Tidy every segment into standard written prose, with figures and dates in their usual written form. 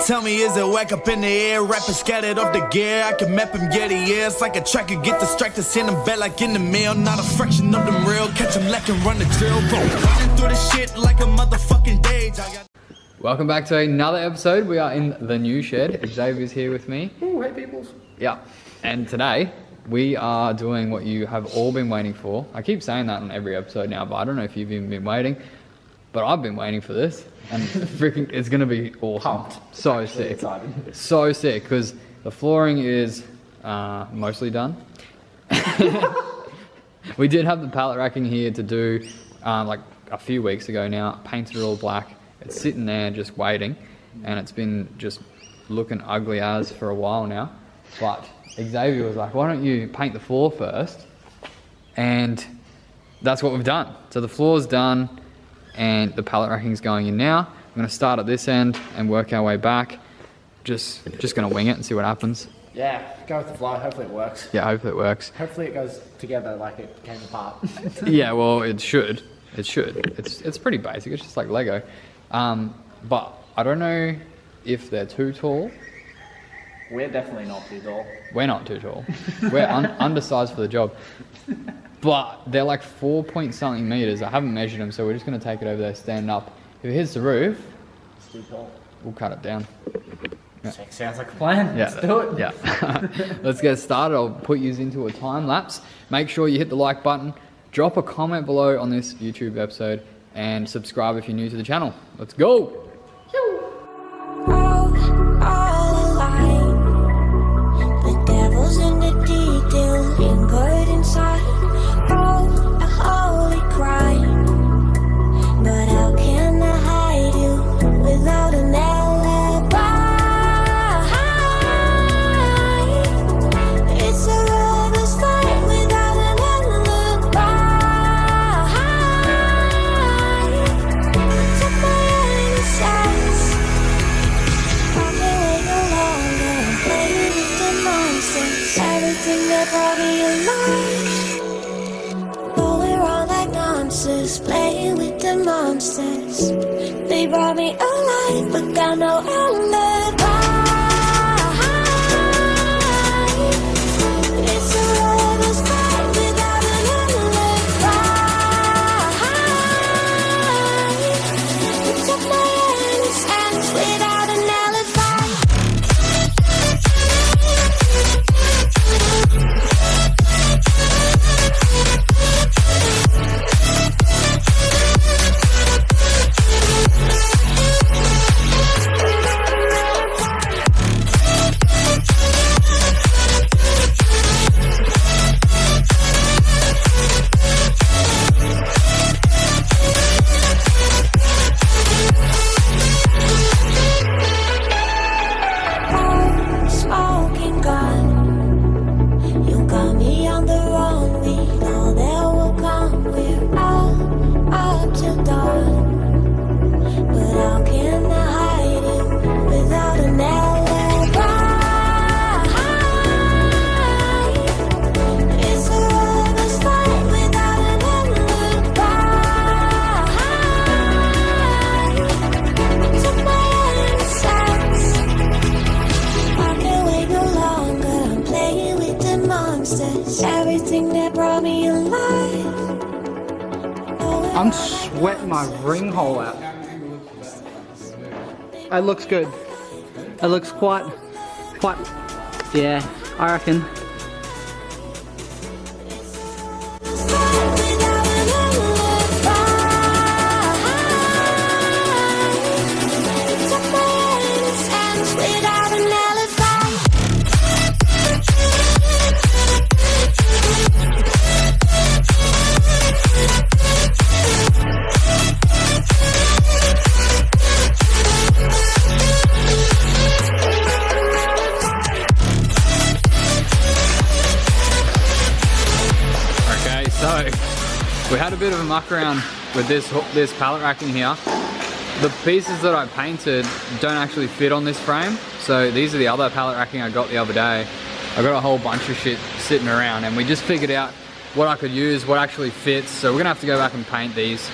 Tell me, is it whack up in the air? Rapping scattered off the gear. I can map him, yeah, yeah. It's like a tracker, get distracted, send him back like in the mail. Not a fraction of them real. Catch him lacking, run the drill. Running through the shit like a motherfucking dage. Welcome back to another episode. We are in the new shed. Xavier's here with me. Oh, hey peoples. Yeah. And today we are doing what you have all been waiting for. I keep saying that on every episode now, but I don't know if you've even been waiting. But I've been waiting for this, and freaking, it's gonna be awesome. Pumped. So sick. So sick, because the flooring is mostly done. We did have the pallet racking here to do like a few weeks ago now. Painted it all black. It's sitting there just waiting, and it's been just looking ugly as for a while now. But Xavier was like, why don't you paint the floor first? And that's what we've done. So the floor's done, and the pallet racking's going in now. I'm gonna start at this end and work our way back. Just gonna wing it and see what happens. Yeah, go with the flow. Hopefully it works. Yeah, hopefully it works. Hopefully it goes together like it came apart. Yeah, well, it should. It should. It's pretty basic. It's just like Lego. But I don't know if they're too tall. We're definitely not too tall. We're not too tall. We're undersized for the job. But they're like 4 point something meters. I haven't measured them, so we're just going to take it over there, stand up. If it hits the roof, It's too tall. we'll cut it down. Yeah. Sounds like a plan. Yeah. Let's do it. Yeah. Let's get started. I'll put you into a time lapse. Make sure you hit the like button. Drop a comment below on this YouTube episode, and subscribe if you're new to the channel. Let's go. All alive. The devil's in the detail, lingered inside. Oh, a holy crime. But how can I hide you without an alibi? It's a lover's fight without an alibi. Took my innocence. I can't wait no longer. I'm playing with the nonsense. Everything that brought me alive. Going wrong like nonsense. Playing with the monsters. They brought me alive, but got no alibi. It's a lover's fight without an alibi. You took my innocence without an alibi. Smoking gun, you got me on the wrong. We know that will come. We're out up till dawn. But how can I hide it without an alibi? It's a lover's fight without an alibi. Took my innocence. I can't wait no longer. I'm playing with the monsters. Everything that brought me alive. I'm sweating my ring hole out. It looks good. It looks quite, yeah, I reckon. We had a bit of a muck around with this pallet racking here. The pieces that I painted don't actually fit on this frame. So these are the other pallet racking I got the other day. I got a whole bunch of shit sitting around, and we just figured out what I could use, what actually fits. So we're gonna have to go back and paint these.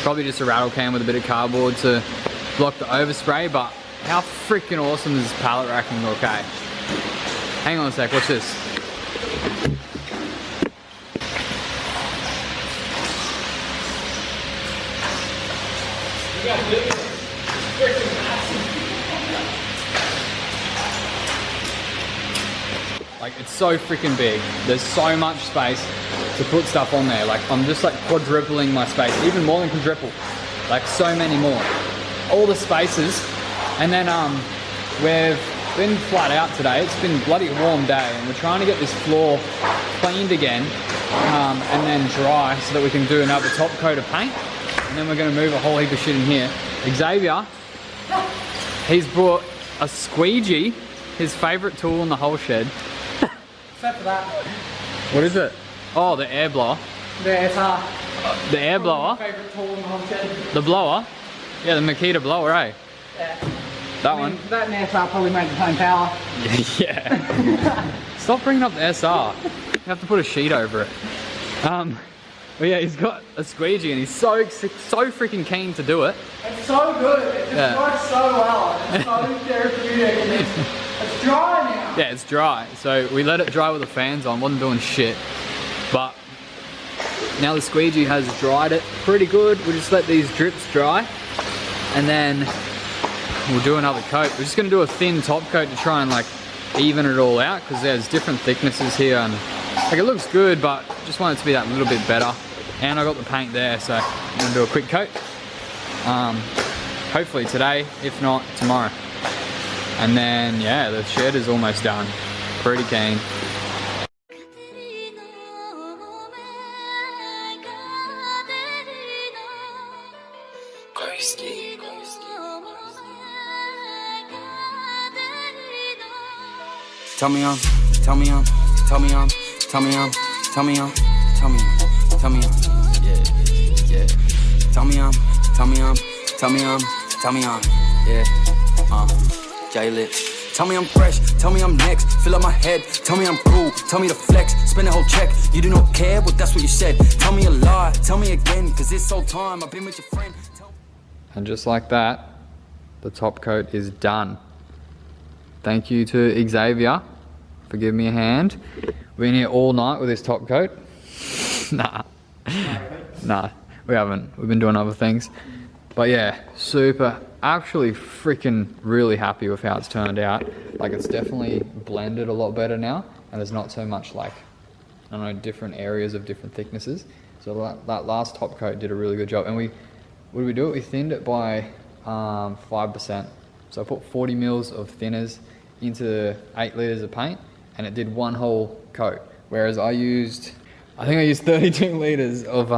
Probably just a rattle can with a bit of cardboard to block the overspray, but How freaking awesome does this pallet racking look, eh? Hang on a sec, watch this. Like, it's so freaking big. There's so much space to put stuff on there. Like, I'm just like quadrupling my space, even more than quadruple. Like, so many more. All the spaces. And then we've been flat out today. It's been a bloody warm day, and we're trying to get this floor cleaned again and then dry so that we can do another top coat of paint. And then we're going to move a whole heap of shit in here. Xavier, he's brought a squeegee, his favourite tool in the whole shed. Except for that. What is it? Oh, the air blower. The SR. The air blower? Favourite tool in the whole shed. The blower? Yeah, the Makita blower, eh? Yeah. That one? That and SR probably make the same power. Yeah. Stop bringing up the SR. You have to put a sheet over it. But yeah, he's got a squeegee and he's so freaking keen to do it. It's so good. It just works so well. It's so therapeutic. And it's dry now. Yeah, it's dry. So we let it dry with the fans on. Wasn't doing shit. But now the squeegee has dried it pretty good. We'll just let these drips dry. And then we'll do another coat. We're just going to do a thin top coat to try and like even it all out, because there's different thicknesses here, and like it looks good, but just want it to be that little bit better. And I got the paint there, so I'm going to do a quick coat. Hopefully today, if not tomorrow. And then yeah, the shed is almost done. Pretty keen. Tell me I'm, tell me I'm, tell me I'm, tell me I'm, tell me I'm, tell me I'm, tell me I'm, yeah, yeah. Tell me I'm, tell me I'm, tell me I'm, tell me I'm, yeah. J-lips. Tell me I'm fresh, tell me I'm next. Fill up my head, tell me I'm cool, tell me to flex. Spend the whole check, you do not care, well that's what you said. Tell me a lie, tell me again, cause it's so time I've been with your friend. And just like that, the top coat is done. Thank you to Xavier for giving me a hand. We've been here all night with this top coat. Nah, we haven't. We've been doing other things. But yeah, super, actually freaking really happy with how it's turned out. Like, it's definitely blended a lot better now, and there's not so much like, I don't know, different areas of different thicknesses. So that last top coat did a really good job. And what did we do? We thinned it by 5%. So I put 40 mils of thinners into 8 litres of paint, and it did one whole coat. Whereas I think I used 32 litres of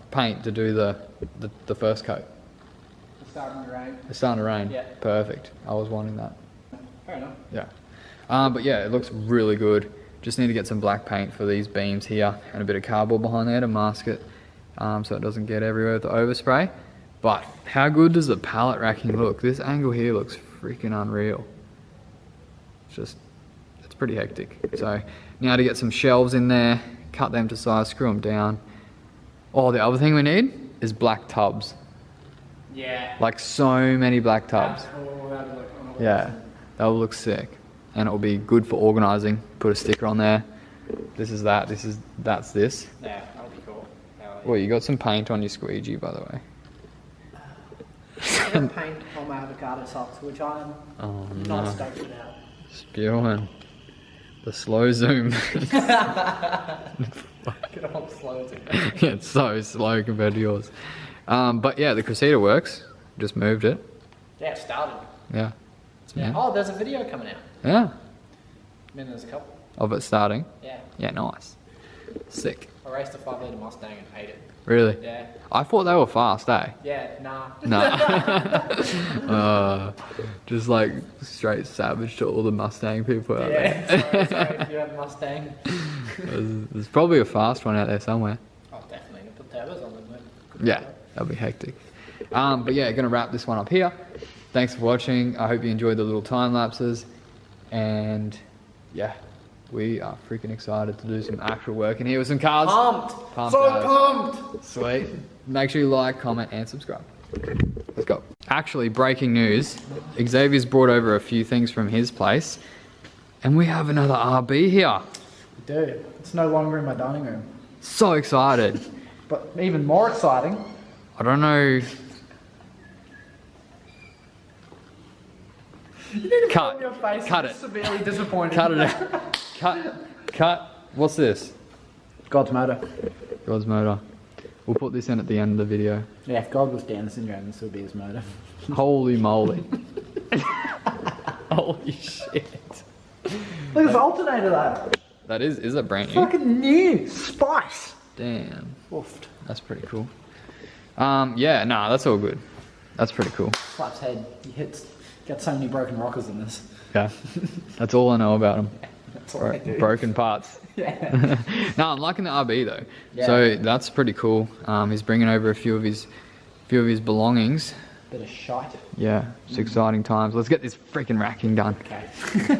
paint to do the first coat. It's starting to rain. It's starting to rain. Yeah. Perfect. I was wanting that. Fair enough. Yeah. But yeah, it looks really good. Just need to get some black paint for these beams here and a bit of cardboard behind there to mask it so it doesn't get everywhere with the overspray. But how good does the pallet racking look? This angle here looks freaking unreal. It's pretty hectic. So now to get some shelves in there, cut them to size, screw them down. Oh, the other thing we need is black tubs. Yeah. Like so many black tubs. That'll look Yeah, that will look sick. And it will be good for organising. Put a sticker on there. This is that, that's this. Yeah, that'll be cool. Well, you got some paint on your squeegee, by the way. I got paint on my avocado socks, which I'm not stoked about. Spewing. The slow zoom. Look at how slow it is. Yeah, it's so slow compared to yours. But yeah, the Cressida works. Just moved it. Yeah, it started. Yeah. Yeah. Oh, there's a video coming out. Yeah. I mean, there's a couple. Of it starting. Yeah. Yeah, nice. Sick. I raced a 5 litre Mustang and ate it. Really? Yeah. I thought they were fast, eh? Yeah, nah. Nah. Just like straight savage to all the Mustang people out there. Yeah, sorry, if you have a Mustang. There's probably a fast one out there somewhere. Oh, definitely. Put turbos on them. Yeah, that'll be hectic. But yeah, gonna wrap this one up here. Thanks for watching. I hope you enjoyed the little time lapses. And yeah, we are freaking excited to do some actual work in here with some cars. Pumped. Pumped, So guys. pumped. Sweet. Make sure you like, comment, and subscribe. Let's go. Actually, breaking news. Xavier's brought over a few things from his place. And we have another RB here. Dude, it's no longer in my dining room. So excited. But even more exciting. I don't know. You need to Cut. film your face. Cut I'm it. Severely disappointed. Cut it out. Cut. What's this? God's motor. God's motor. We'll put this in at the end of the video. Yeah, if God was Down syndrome, this would be his motor. Holy moly. Holy shit. Look at this alternator though. That is that brand new? Fucking new. Spice. Damn. Woofed. That's pretty cool. Yeah, nah, that's all good. That's pretty cool. Slaps head. He hits. Got so many broken rockers in this. Yeah. That's all I know about them. That's all I do. Broken parts. Yeah. No, I'm liking the RB though. Yeah. So that's pretty cool. He's bringing over a few of his belongings. Bit of shite. Yeah, it's exciting times. Let's get this freaking racking done. Okay.